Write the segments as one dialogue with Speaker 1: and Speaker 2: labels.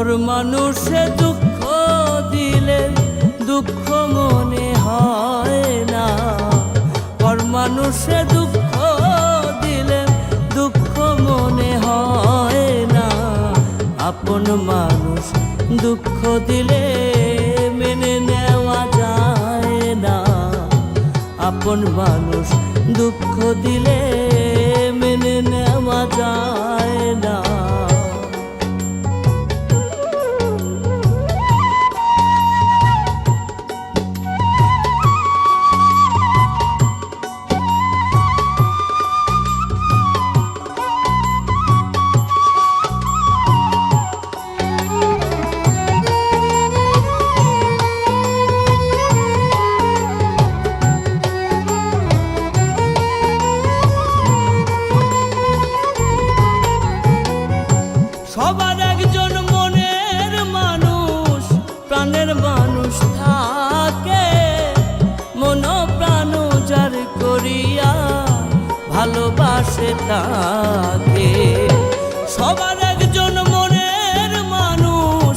Speaker 1: পর মানুষে দুঃখ দিলে দুঃখ মনে হয় না, পর মানুষে দুঃখ দিলে দুঃখ মনে হয় না। আপন মানুষ দুঃখ দিলে মেনে নেওয়া যায় না, আপন মানুষ দুঃখ দিলে মেনে নেওয়া যায় না। সবার একজন মনের মানুষ প্রাণের মানুষ থাকে, মন প্রাণ যার করিয়া ভালোবাসে তাকে। সবার একজন মনের মানুষ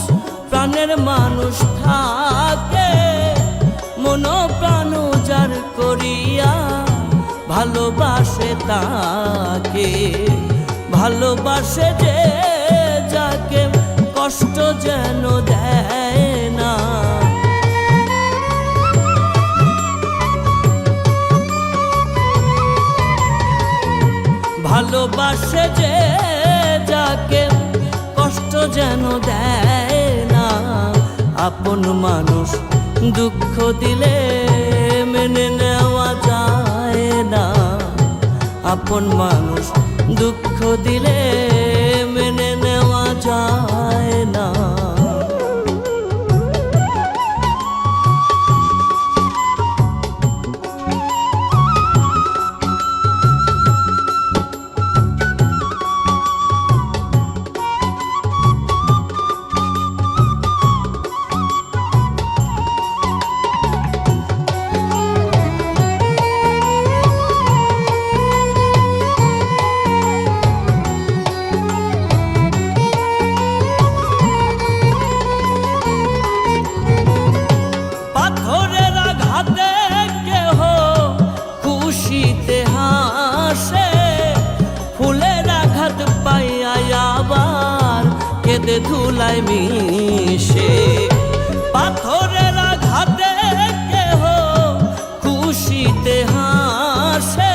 Speaker 1: প্রাণের মানুষ থাকে, মন প্রাণ যার করিয়া ভালোবাসে তাকে। ভালোবাসে যে যাকে কষ্ট যেন দেয় না, ভালোবাসে যে যাকে কষ্ট যেন দেয় না। আপন মানুষ দুঃখ দিলে মেনে নেওয়া যায় না, আপন মানুষ দুঃখ দিলে মেনে নেওয়া যায় না। কেঁদে ধুলায় মিশে পাথরের আঘাতে কেহ খুশিতে হাসে,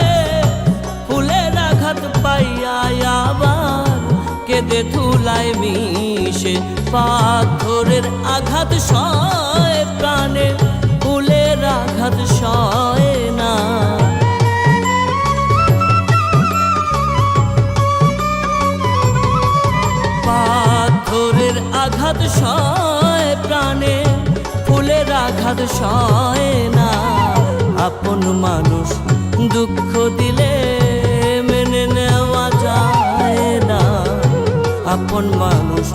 Speaker 1: ফুলের আঘাত পাইয়া আবার কেঁদে ধুলায় মিশে। পাথরের আঘাত সয় প্রাণে, ফুলের আঘাত সয় না। পাথরের আঘাত সয় প্রাণে, ফুলের আঘাত সয় না। আপন মানুষ দুঃখ দিলে মেনে নেওয়া যায় না, আপন মানুষ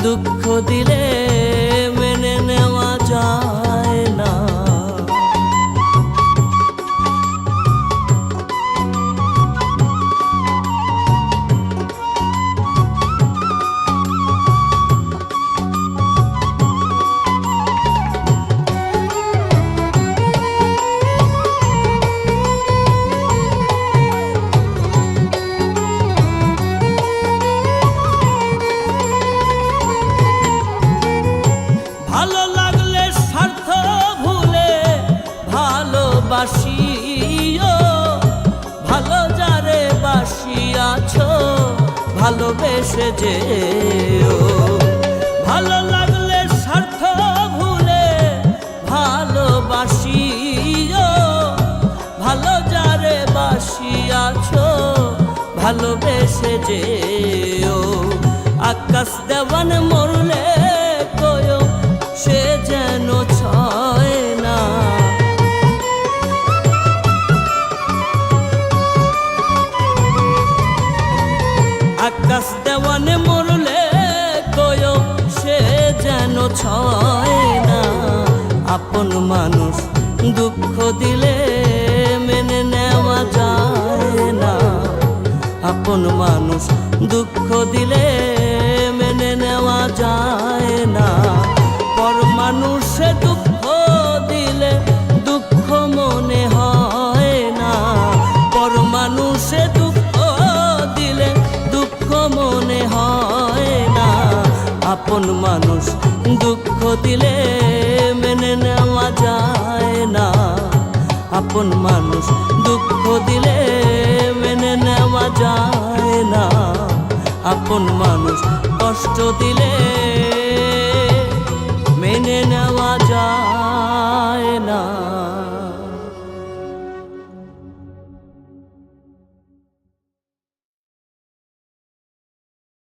Speaker 1: দুঃখ দিলে মেনে নেওয়া যায় না। ভালো লাগলে স্বার্থ ভুলে ভালোবাসিও, ভালো যারে বাসিয়াছ ভালোবেসে যেও। ভালো লাগলে স্বার্থ ভুলে ভালোবাসিও, ভালো যারে বাসিয়াছ ভালোবেসে যেও। আকাশ দেওয়ান মরলে কয়ো সে যেন ছয় না, আকাশ দেওয়ানে মরলে কয়ো সে যেন ছয় না। আপন মানুষ দুঃখ দিলে মেনে নেওয়া যায় না, আপন মানুষ দুঃখ দিলে মেনে নেওয়া যায় আপন মানুষ দুঃখ দিলে মেনে নেওয়া যায় না, আপন মানুষ দুঃখ দিলে মেনে নেওয়া যায় না, আপন মানুষ কষ্ট দিলে